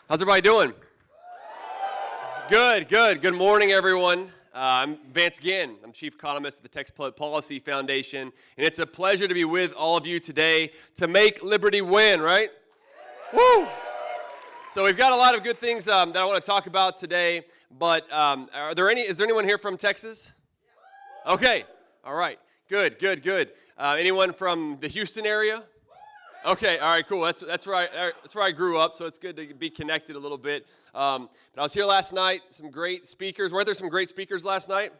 How's everybody doing? Good. Good morning, everyone. I'm Vance Ginn. I'm Chief Economist at the Tax Policy Foundation, and it's a pleasure to be with all of you today to make liberty win, right? Woo! So we've got a lot of good things that I want to talk about today, but is there anyone here from Texas? Okay. All right. Good. Anyone from the Houston area? Okay, all right, cool. That's where I grew up, so it's good to be connected a little bit. But I was here last night. Some great speakers. Weren't there some great speakers last night?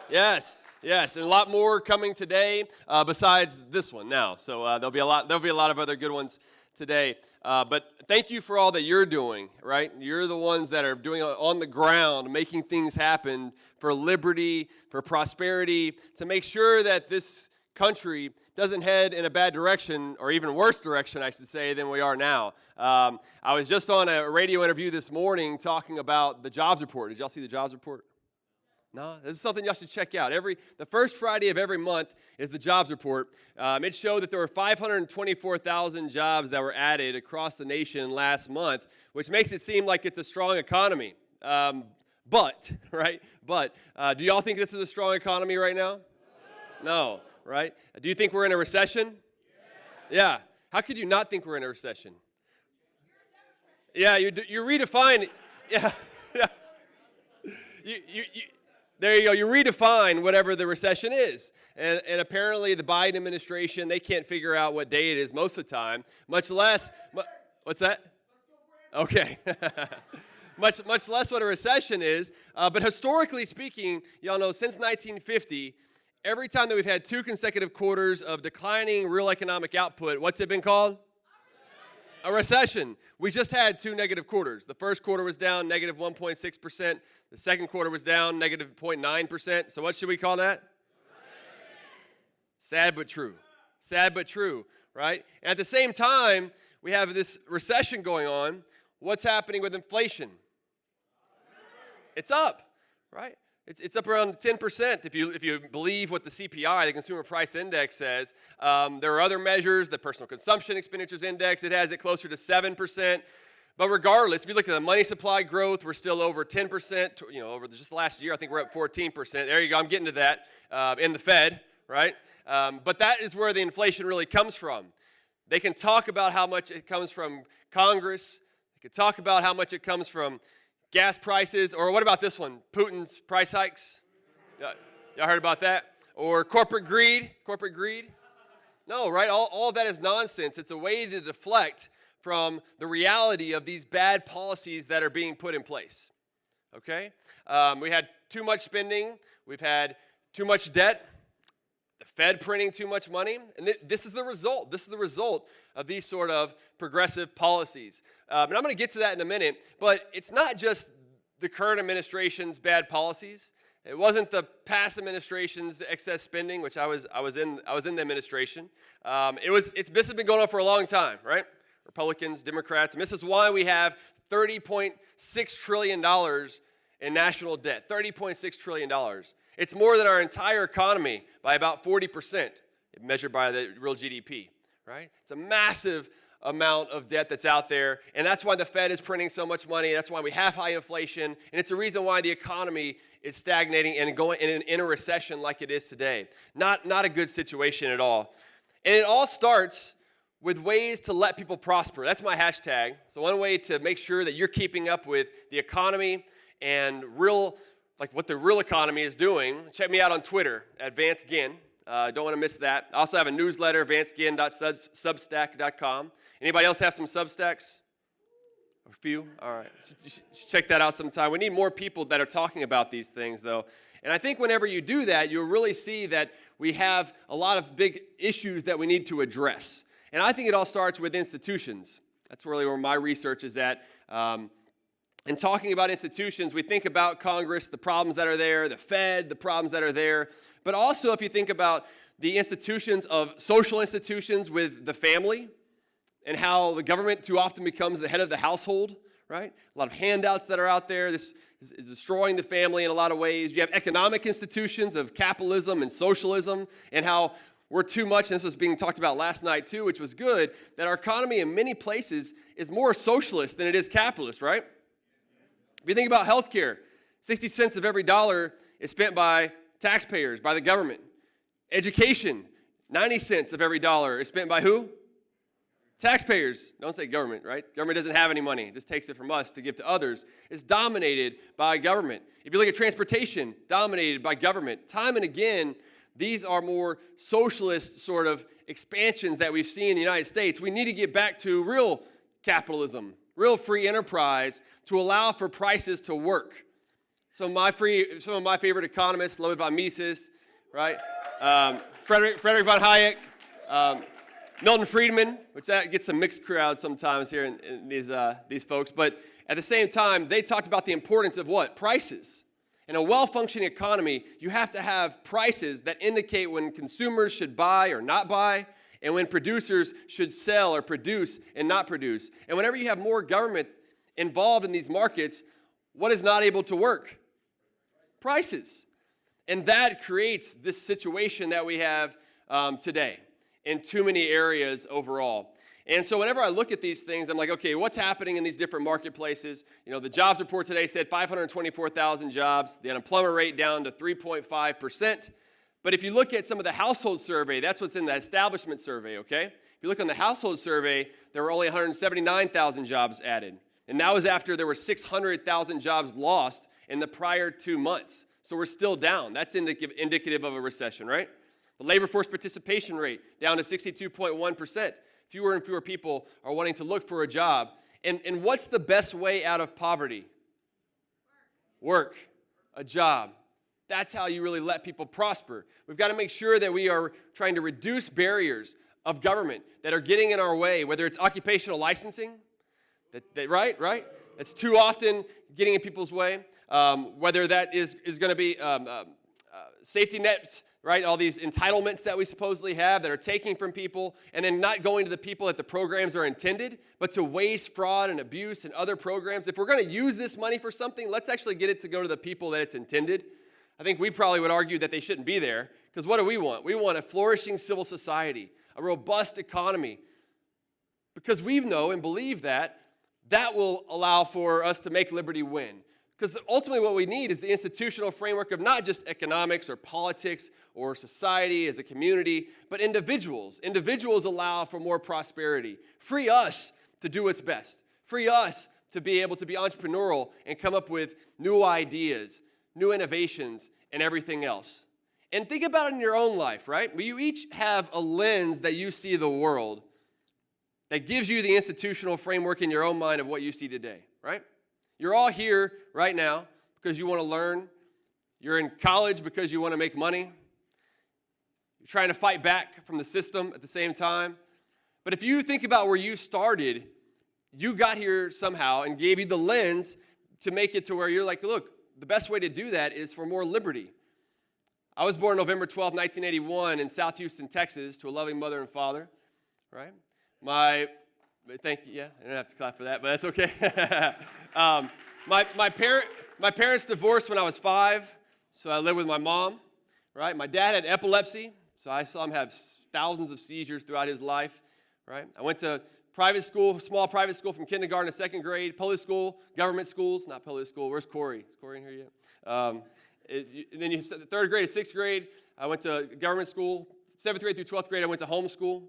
Yes, and a lot more coming today besides this one now. So there'll be a lot of other good ones today. But thank you for all that you're doing. Right, you're the ones that are doing on the ground, making things happen for liberty, for prosperity, to make sure that this country doesn't head in a bad direction, or even worse direction, I should say, than we are now. I was just on a radio interview this morning talking about the jobs report. Did y'all see the jobs report? No? This is something y'all should check out. The first Friday of every month is the jobs report. It showed that there were 524,000 jobs that were added across the nation last month, which makes it seem like it's a strong economy. But do y'all think this is a strong economy right now? No. Right? Do you think we're in a recession? Yeah. How could you not think we're in a recession? Yeah, you redefine. Yeah. There you go. You redefine whatever the recession is. And apparently the Biden administration, they can't figure out what day it is most of the time, much less, what's that? Okay. much less what a recession is. But historically speaking, y'all know, since 1950, every time that we've had two consecutive quarters of declining real economic output, what's it been called? A recession. We just had two negative quarters. The first quarter was down negative 1.6%. The second quarter was down negative 0.9%. So what should we call that? Sad but true. Sad but true, right? And at the same time, we have this recession going on. What's happening with inflation? It's up, right? It's up around 10% if you believe what the CPI, the Consumer Price Index, says. There are other measures, the Personal Consumption Expenditures Index, it has it closer to 7%. But regardless, if you look at the money supply growth, we're still over 10%. Over just last year, I think we're up 14%. There you go, I'm getting to that in the Fed, right? But that is where the inflation really comes from. They can talk about how much it comes from Congress. They can talk about how much it comes from gas prices, or what about this one? Putin's price hikes? Y'all heard about that? Or corporate greed? No, right? All of that is nonsense. It's a way to deflect from the reality of these bad policies that are being put in place. Okay? We had too much spending. We've had too much debt. The Fed printing too much money. And this is the result. This is the result of these sort of progressive policies. And I'm going to get to that in a minute. But it's not just the current administration's bad policies. It wasn't the past administration's excess spending, which I was in the administration. This has been going on for a long time, right? Republicans, Democrats. And this is why we have $30.6 trillion in national debt. $30.6 trillion. It's more than our entire economy by about 40%, measured by the real GDP, right? It's a massive amount of debt that's out there, and that's why the Fed is printing so much money. That's why we have high inflation, and it's a reason why the economy is stagnating and going in a recession like it is today. Not a good situation at all. And it all starts with ways to let people prosper. That's my hashtag. So one way to make sure that you're keeping up with the economy and what the real economy is doing, check me out on Twitter at Vance Ginn. Don't want to miss that. I also have a newsletter, vanceginn.substack.com. Anybody else have some Substacks? A few? All right. Check that out sometime. We need more people that are talking about these things, though. And I think whenever you do that, you'll really see that we have a lot of big issues that we need to address. And I think it all starts with institutions. That's really where my research is at. In talking about institutions, we think about Congress, the problems that are there, the Fed, the problems that are there. But also, if you think about the institutions of social institutions with the family and how the government too often becomes the head of the household, right? A lot of handouts that are out there. This is destroying the family in a lot of ways. You have economic institutions of capitalism and socialism and how we're too much, and this was being talked about last night too, which was good, that our economy in many places is more socialist than it is capitalist, right? If you think about healthcare, 60 cents of every dollar is spent by taxpayers, by the government. Education, 90 cents of every dollar is spent by who? Taxpayers. Don't say government, right? Government doesn't have any money. It just takes it from us to give to others. It's dominated by government. If you look at transportation, dominated by government. Time and again, these are more socialist sort of expansions that we've seen in the United States. We need to get back to real capitalism, real free enterprise to allow for prices to work. Some of my favorite economists, Ludwig von Mises, right? Frederick von Hayek, Milton Friedman, which that gets some mixed crowds sometimes here in these folks. But at the same time, they talked about the importance of what? Prices. In a well-functioning economy, you have to have prices that indicate when consumers should buy or not buy, and when producers should sell or produce and not produce. And whenever you have more government involved in these markets, what is not able to work? Prices. And that creates this situation that we have today in too many areas overall. And so whenever I look at these things, I'm like, okay, what's happening in these different marketplaces? You know, the jobs report today said 524,000 jobs, the unemployment rate down to 3.5%. But if you look at some of the household survey, that's what's in the establishment survey, okay? If you look on the household survey, there were only 179,000 jobs added. And that was after there were 600,000 jobs lost in the prior 2 months. So we're still down. That's indicative of a recession, right? The labor force participation rate down to 62.1%. Fewer and fewer people are wanting to look for a job. And what's the best way out of poverty? Work. A job. That's how you really let people prosper. We've got to make sure that we are trying to reduce barriers of government that are getting in our way, whether it's occupational licensing, right? That's too often getting in people's way. Whether that is going to be safety nets, right? All these entitlements that we supposedly have that are taking from people and then not going to the people that the programs are intended, but to waste, fraud, and abuse and other programs. If we're going to use this money for something, let's actually get it to go to the people that it's intended. I think we probably would argue that they shouldn't be there, because what do we want? We want a flourishing civil society, a robust economy, because we know and believe that will allow for us to make liberty win. Because ultimately what we need is the institutional framework of not just economics or politics or society as a community, but individuals. Individuals allow for more prosperity. Free us to do what's best. Free us to be able to be entrepreneurial and come up with new ideas, new innovations, and everything else. And think about it in your own life, right? You each have a lens that you see the world that gives you the institutional framework in your own mind of what you see today, right? You're all here right now because you want to learn. You're in college because you want to make money. You're trying to fight back from the system at the same time. But if you think about where you started, you got here somehow and gave you the lens to make it to where you're like, look, the best way to do that is for more liberty. I was born November 12, 1981 in South Houston, Texas, to a loving mother and father, right? Thank you. Yeah, I didn't have to clap for that, but that's okay. My parents divorced when I was 5, so I lived with my mom, right? My dad had epilepsy, so I saw him have thousands of seizures throughout his life, right? I went to private school, small private school from kindergarten to 2nd grade, public school, government schools, not public school. Where's Corey? Is Corey in here yet? And then 3rd grade to 6th grade, I went to government school. 7th grade through 12th grade, I went to homeschool.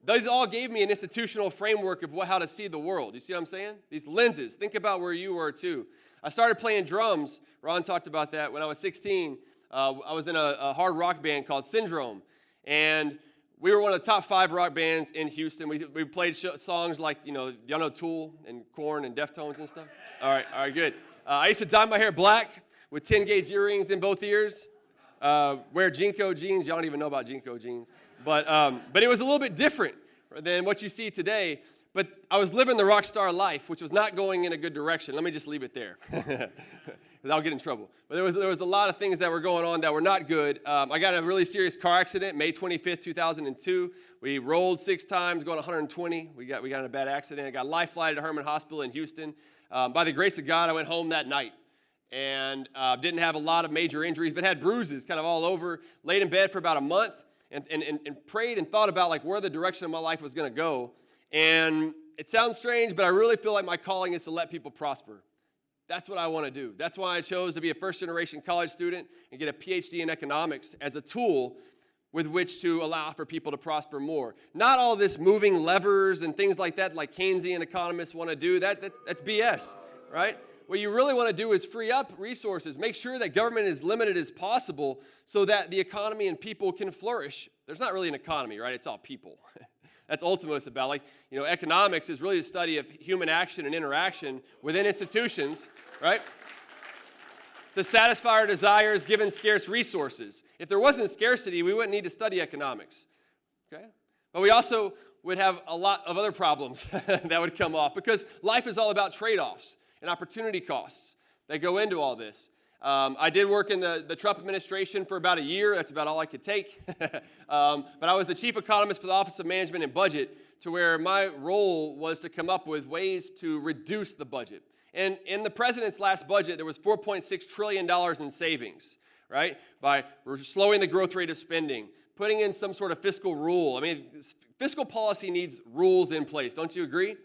Those all gave me an institutional framework of how to see the world. You see what I'm saying? These lenses. Think about where you were, too. I started playing drums. Ron talked about that. When I was 16, I was in a hard rock band called Syndrome. And we were one of the top 5 rock bands in Houston. We played songs like, y'all know Tool and Korn and Deftones and stuff? All right, good. I used to dye my hair black with 10-gauge earrings in both ears, wear Jinko jeans. Y'all don't even know about Jinko jeans. But it was a little bit different than what you see today. But I was living the rock star life, which was not going in a good direction. Let me just leave it there, because I'll get in trouble. But there was a lot of things that were going on that were not good. I got in a really serious car accident, May 25th, 2002. We rolled 6 times, going 120. We got in a bad accident. I got life flighted to Herman Hospital in Houston. By the grace of God, I went home that night. And didn't have a lot of major injuries, but had bruises kind of all over. Laid in bed for about a month and prayed and thought about like where the direction of my life was going to go. And it sounds strange, but I really feel like my calling is to let people prosper. That's what I want to do. That's why I chose to be a first-generation college student and get a PhD in economics as a tool with which to allow for people to prosper more. Not all this moving levers and things like that, like Keynesian economists want to do. That's BS, right? What you really want to do is free up resources. Make sure that government is limited as possible so that the economy and people can flourish. There's not really an economy, right? It's all people. That's ultimately what it's about. Like, economics is really the study of human action and interaction within institutions, right? To satisfy our desires given scarce resources. If there wasn't scarcity, we wouldn't need to study economics, okay? But we also would have a lot of other problems that would come off because life is all about trade-offs and opportunity costs that go into all this. I did work in the Trump administration for about a year. That's about all I could take. But I was the chief economist for the Office of Management and Budget, to where my role was to come up with ways to reduce the budget. And in the president's last budget, there was $4.6 trillion in savings, right? By slowing the growth rate of spending, putting in some sort of fiscal rule. I mean, fiscal policy needs rules in place. Don't you agree?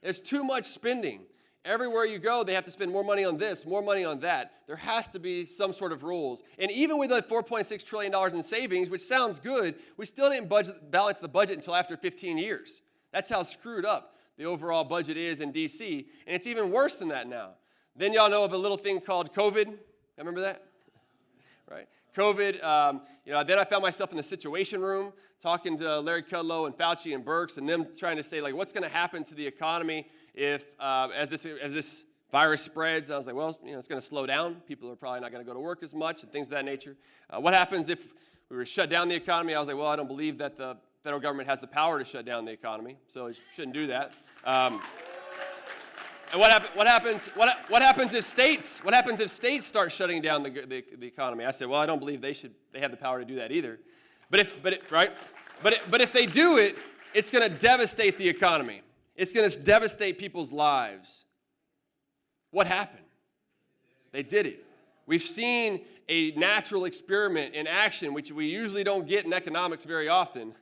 There's too much spending. Everywhere you go, they have to spend more money on this, more money on that. There has to be some sort of rules. And even with the $4.6 trillion in savings, which sounds good, we still didn't balance the budget until after 15 years. That's how screwed up the overall budget is in D.C., and it's even worse than that now. Then y'all know of a little thing called COVID. Remember that? Right? COVID, then I found myself in the Situation Room talking to Larry Kudlow and Fauci and Birx, and them trying to say, like, what's going to happen to the economy if, as this virus spreads? I was like, well, it's going to slow down. People are probably not going to go to work as much and things of that nature. What happens if we were to shut down the economy? I was like, well, I don't believe that the federal government has the power to shut down the economy, so it shouldn't do that. And what happens if states start shutting down the economy? I said, well, I don't believe they have the power to do that either. But if they do it, it's going to devastate the economy. It's going to devastate people's lives. What happened? They did it. We've seen a natural experiment in action, which we usually don't get in economics very often.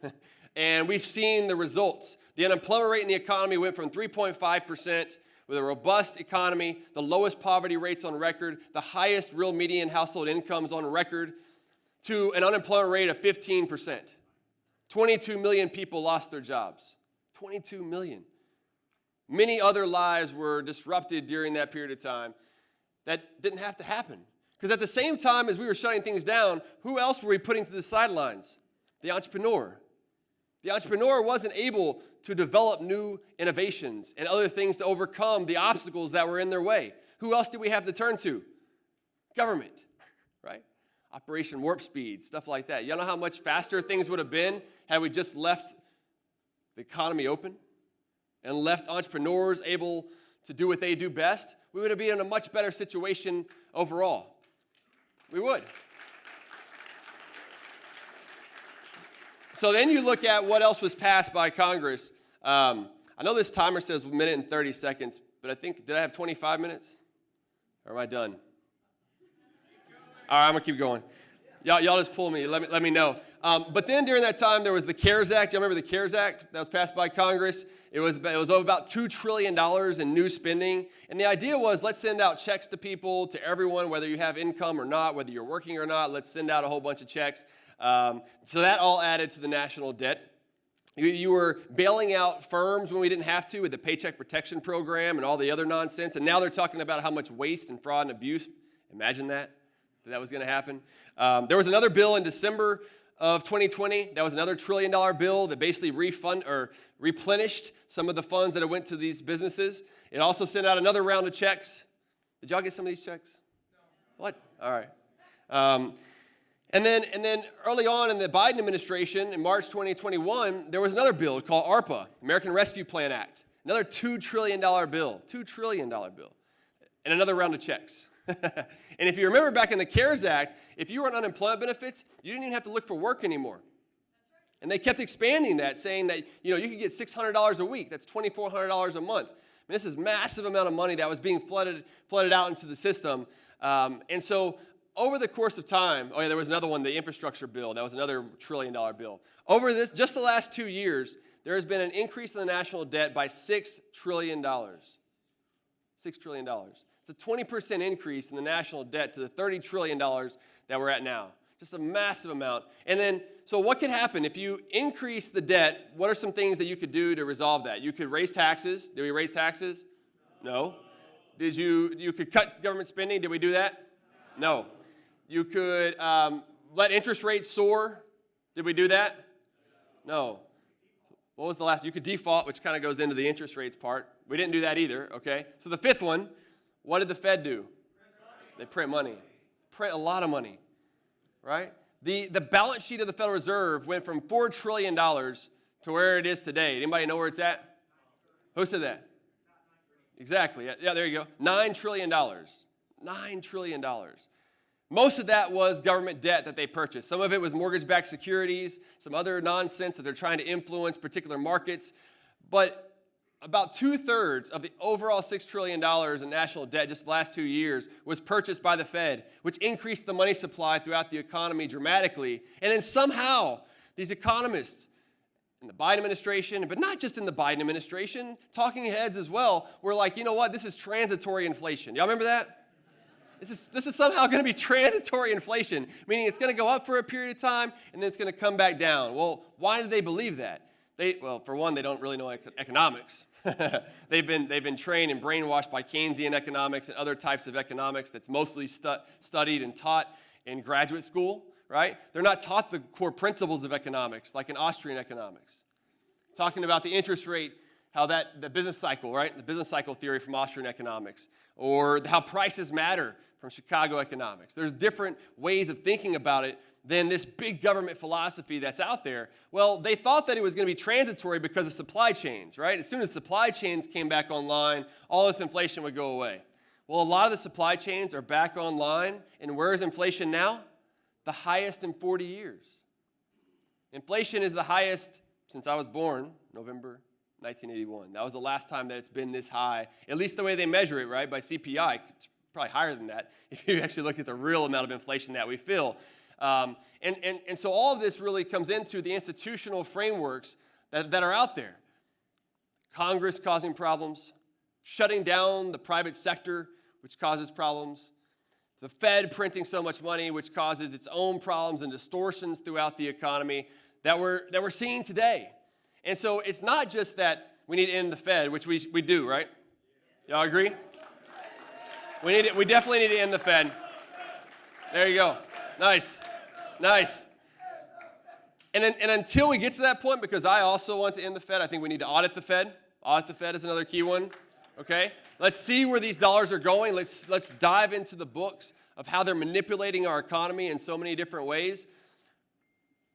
And we've seen the results. The unemployment rate in the economy went from 3.5% with a robust economy, the lowest poverty rates on record, the highest real median household incomes on record, to an unemployment rate of 15%. 22 million people lost their jobs. 22 million. Many other lives were disrupted during that period of time. That didn't have to happen. Because at the same time as we were shutting things down, who else were we putting to the sidelines? The entrepreneur. The entrepreneur wasn't able to develop new innovations and other things to overcome the obstacles that were in their way. Who else did we have to turn to? Government, right? Operation Warp Speed, stuff like that. You know how much faster things would have been had we just left the economy open and left entrepreneurs able to do what they do best? We would have been in a much better situation overall. We would. So then you look at what else was passed by Congress. I know this timer says 1 minute and 30 seconds, but I think, did I have 25 minutes? Or am I done? All right, I'm going to keep going. Y'all just pull me. Let me know. But then during that time, there was the CARES Act. Y'all remember the CARES Act that was passed by Congress? It was about $2 trillion in new spending. And the idea was, let's send out checks to people, to everyone, whether you have income or not, whether you're working or not. Let's send out a whole bunch of checks. So that all added to the national debt. You were bailing out firms when we didn't have to with the Paycheck Protection Program and all the other nonsense. And now they're talking about how much waste and fraud and abuse. Imagine that was going to happen. There was another bill in December of 2020. That was another $1 trillion bill that basically replenished some of the funds that went to these businesses. It also sent out another round of checks. Did y'all get some of these checks? No. What? All right. And then early on in the Biden administration, in March 2021, there was another bill called ARPA, American Rescue Plan Act. Another $2 trillion bill. $2 trillion bill. And another round of checks. And if you remember back in the CARES Act, if you were on unemployment benefits, you didn't even have to look for work anymore. And they kept expanding that, saying that you could get $600 a week. That's $2,400 a month. I mean, this is a massive amount of money that was being flooded out into the system. And so over the course of time, there was another one, the infrastructure bill. That was another $1 trillion bill. Over just the last 2 years, there has been an increase in the national debt by $6 trillion. $6 trillion. It's a 20% increase in the national debt to the $30 trillion that we're at now. Just a massive amount. And then, so what could happen if you increase the debt? What are some things that you could do to resolve that? You could raise taxes. Did we raise taxes? No. Did you could cut government spending? Did we do that? No. You could let interest rates soar. Did we do that? No. What was the last? You could default, which kind of goes into the interest rates part. We didn't do that either, okay? So the fifth one, what did the Fed do? They print money. Print a lot of money, right? The balance sheet of the Federal Reserve went from $4 trillion to where it is today. Anybody know where it's at? Who said that? Exactly. Yeah, there you go. $9 trillion. $9 trillion. Most of that was government debt that they purchased. Some of it was mortgage-backed securities, some other nonsense that they're trying to influence particular markets. But about 2/3 of the overall $6 trillion in national debt just the last 2 years was purchased by the Fed, which increased the money supply throughout the economy dramatically. And then somehow these economists in the Biden administration, but not just in the Biden administration, talking heads as well, were like, you know what, this is transitory inflation. Y'all remember that? This is somehow going to be transitory inflation, meaning it's going to go up for a period of time and then it's going to come back down. Well, why do they believe that? Well, for one, they don't really know economics. They've been trained and brainwashed by Keynesian economics and other types of economics that's mostly studied and taught in graduate school, right? They're not taught the core principles of economics, like in Austrian economics. Talking about the interest rate, how the business cycle, right? The business cycle theory from Austrian economics, or how prices matter from Chicago economics. There's different ways of thinking about it than this big government philosophy that's out there. Well, they thought that it was going to be transitory because of supply chains, right? As soon as supply chains came back online, all this inflation would go away. Well, a lot of the supply chains are back online, and where is inflation now? The highest in 40 years. Inflation is the highest since I was born, November 1981. That was the last time that it's been this high, at least the way they measure it, right, by CPI. It's probably higher than that if you actually look at the real amount of inflation that we feel. And so all of this really comes into the institutional frameworks that are out there. Congress causing problems, shutting down the private sector, which causes problems, the Fed printing so much money, which causes its own problems and distortions throughout the economy that we're seeing today. And so it's not just that we need to end the Fed, which we do, right? Y'all agree? We definitely need to end the Fed. There you go. Nice. And until we get to that point, because I also want to end the Fed, I think we need to audit the Fed. Audit the Fed is another key one. Okay? Let's see where these dollars are going. Let's dive into the books of how they're manipulating our economy in so many different ways.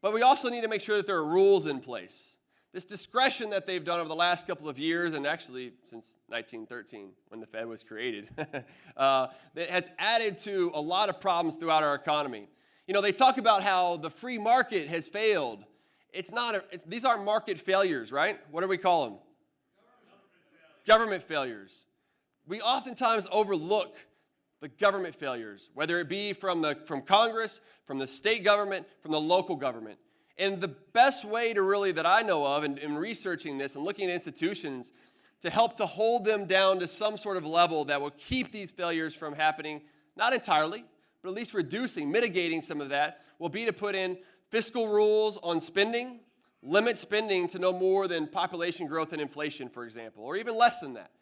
But we also need to make sure that there are rules in place. This discretion that they've done over the last couple of years, and actually since 1913, when the Fed was created, that has added to a lot of problems throughout our economy. You know, they talk about how the free market has failed. These aren't market failures, right? What do we call them? Government failures. We oftentimes overlook the government failures, whether it be from Congress, from the state government, from the local government. And the best way to really, that I know of in researching this and looking at institutions to help to hold them down to some sort of level that will keep these failures from happening, not entirely, but at least reducing, mitigating some of that, will be to put in fiscal rules on spending, limit spending to no more than population growth and inflation, for example, or even less than that.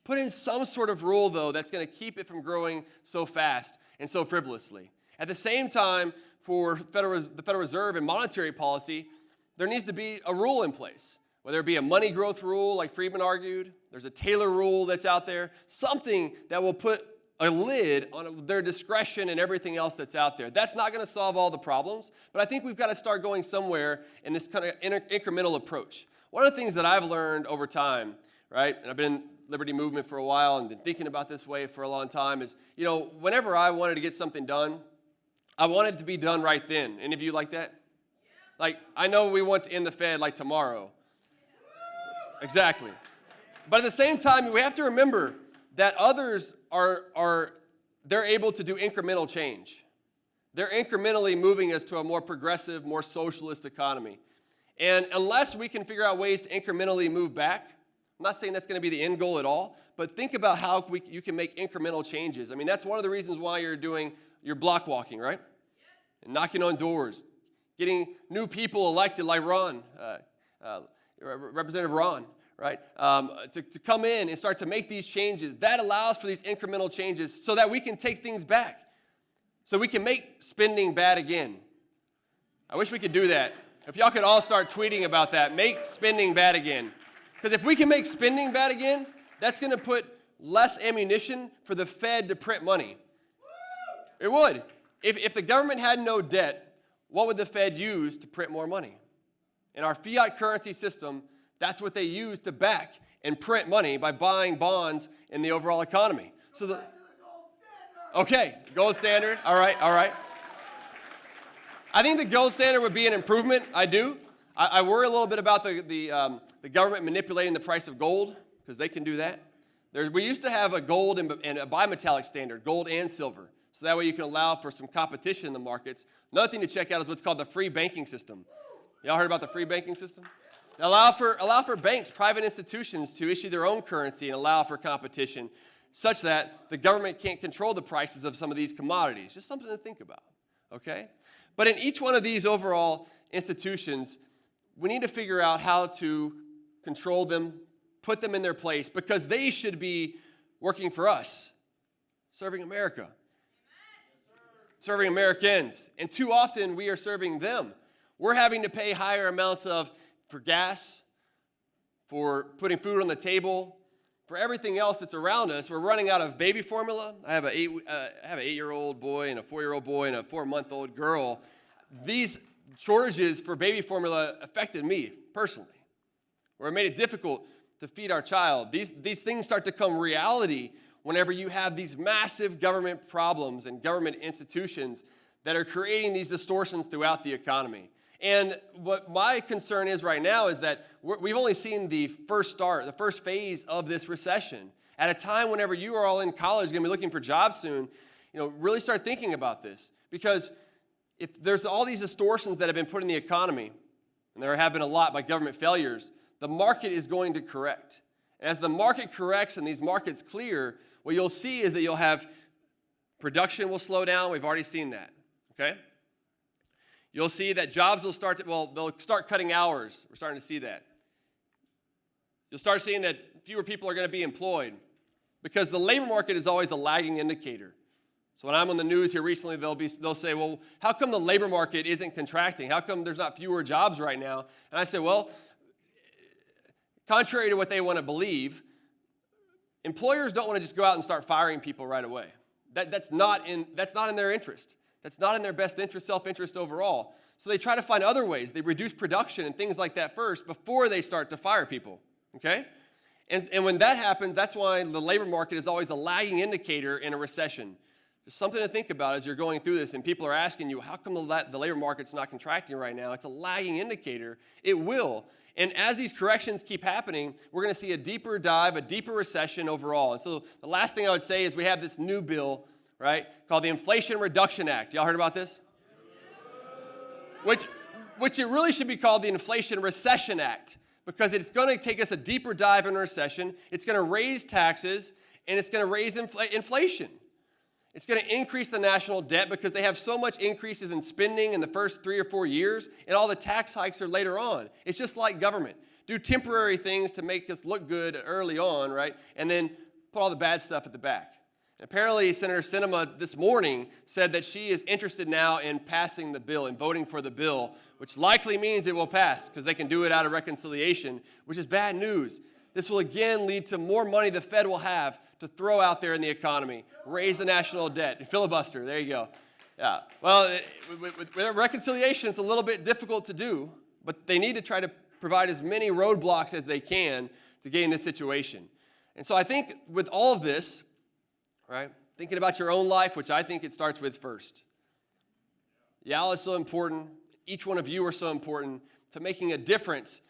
Put in some sort of rule, though, that's going to keep it from growing so fast and so frivolously. At the same time, for the Federal Reserve and monetary policy, there needs to be a rule in place, whether it be a money growth rule, like Friedman argued, there's a Taylor rule that's out there, something that will put a lid on their discretion and everything else that's out there. That's not going to solve all the problems, but I think we've got to start going somewhere in this kind of incremental approach. One of the things that I've learned over time, right, and I've been in Liberty Movement for a while and been thinking about this way for a long time, is, you know, whenever I wanted to get something done, I want it to be done right then. Any of you like that? Like, I know we want to end the Fed like tomorrow. Exactly. But at the same time, we have to remember that others they're able to do incremental change. They're incrementally moving us to a more progressive, more socialist economy. And unless we can figure out ways to incrementally move back, I'm not saying that's going to be the end goal at all, but think about how you can make incremental changes. I mean, that's one of the reasons why you're doing your block walking, right? And knocking on doors, getting new people elected like Ron, Representative Ron, right? To come in and start to make these changes. That allows for these incremental changes so that we can take things back. So we can make spending bad again. I wish we could do that. If y'all could all start tweeting about that, make spending bad again. Because if we can make spending bad again, that's going to put less ammunition for the Fed to print money. It would. If the government had no debt, what would the Fed use to print more money? In our fiat currency system, that's what they use to back and print money by buying bonds in the overall economy. So okay, gold standard. All right. I think the gold standard would be an improvement. I do. I worry a little bit about the government manipulating the price of gold, because they can do that. We used to have a gold and a bimetallic standard, gold and silver. So that way you can allow for some competition in the markets. Another thing to check out is what's called the free banking system. Y'all heard about the free banking system? Allow for banks, private institutions to issue their own currency and allow for competition such that the government can't control the prices of some of these commodities. Just something to think about, okay? But in each one of these overall institutions, we need to figure out how to control them, put them in their place, because they should be working for us, serving America, serving Americans. And too often we are serving them. We're having to pay higher amounts for gas, for putting food on the table, for everything else that's around us. We're running out of baby formula. I have an 8-year-old boy and a 4-year-old boy and a 4-month-old girl. These shortages for baby formula affected me personally, where it made it difficult to feed our child. These things start to become reality whenever you have these massive government problems and government institutions that are creating these distortions throughout the economy. And what my concern is right now is that we've only seen the first phase of this recession. At a time whenever you are all in college, going to be looking for jobs soon, really start thinking about this. Because if there's all these distortions that have been put in the economy, and there have been a lot by government failures, the market is going to correct. And as the market corrects and these markets clear, what you'll see is that you'll have production will slow down. We've already seen that, okay? You'll see that jobs will they'll start cutting hours. We're starting to see that. You'll start seeing that fewer people are going to be employed because the labor market is always a lagging indicator. So when I'm on the news here recently, they'll say, well, how come the labor market isn't contracting? How come there's not fewer jobs right now? And I say, well, contrary to what they want to believe, employers don't want to just go out and start firing people right away. That's not in their interest. That's not in their best interest, self-interest overall. So they try to find other ways. They reduce production and things like that first before they start to fire people, okay? And when that happens, that's why the labor market is always a lagging indicator in a recession. Just something to think about as you're going through this and people are asking you, how come the labor market's not contracting right now? It's a lagging indicator. It will. And as these corrections keep happening, we're going to see a deeper dive, a deeper recession overall. And so the last thing I would say is we have this new bill, right, called the Inflation Reduction Act. Y'all heard about this? Which it really should be called the Inflation Recession Act, because it's going to take us a deeper dive in a recession. It's going to raise taxes, and it's going to raise inflation. It's going to increase the national debt because they have so much increases in spending in the first 3 or 4 years, and all the tax hikes are later on. It's just like government. Do temporary things to make us look good early on, right, and then put all the bad stuff at the back. Apparently, Senator Sinema this morning said that she is interested now in passing the bill and voting for the bill, which likely means it will pass because they can do it out of reconciliation, which is bad news. This will again lead to more money the Fed will have to throw out there in the economy, raise the national debt, filibuster. There you go. Yeah. Well, with reconciliation, it's a little bit difficult to do, but they need to try to provide as many roadblocks as they can to get in this situation. And so I think with all of this, right, thinking about your own life, which I think it starts with first. Y'all is so important. Each one of you are so important to making a difference,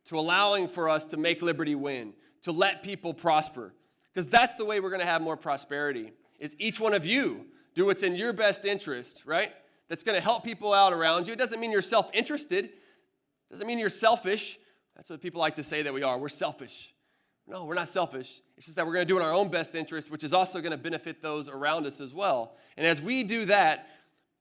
to allowing for us to make liberty win, to let people prosper. Because that's the way we're going to have more prosperity, is each one of you do what's in your best interest, right? That's going to help people out around you. It doesn't mean you're self-interested. Doesn't mean you're selfish. That's what people like to say that we are. We're selfish. No, we're not selfish. It's just that we're going to do it in our own best interest, which is also going to benefit those around us as well. And as we do that,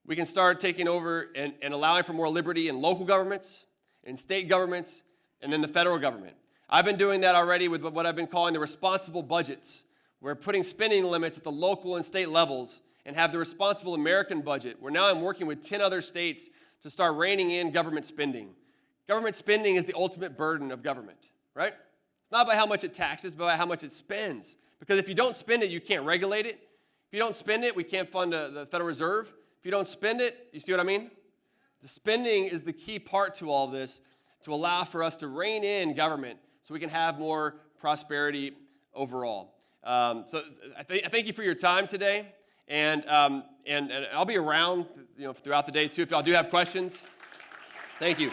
we can start taking over and allowing for more liberty in local governments, in state governments, and then the federal government. I've been doing that already with what I've been calling the responsible budgets. We're putting spending limits at the local and state levels and have the responsible American budget, where now I'm working with 10 other states to start reining in government spending. Government spending is the ultimate burden of government, right? It's not by how much it taxes, but by how much it spends. Because if you don't spend it, you can't regulate it. If you don't spend it, we can't fund the Federal Reserve. If you don't spend it, you see what I mean? The spending is the key part to all this to allow for us to rein in government so we can have more prosperity overall. So I thank you for your time today, and I'll be around throughout the day too if y'all do have questions. Thank you.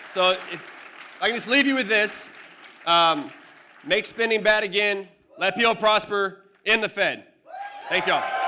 So if I can just leave you with this, make spending bad again, let people prosper in the Fed. Thank y'all.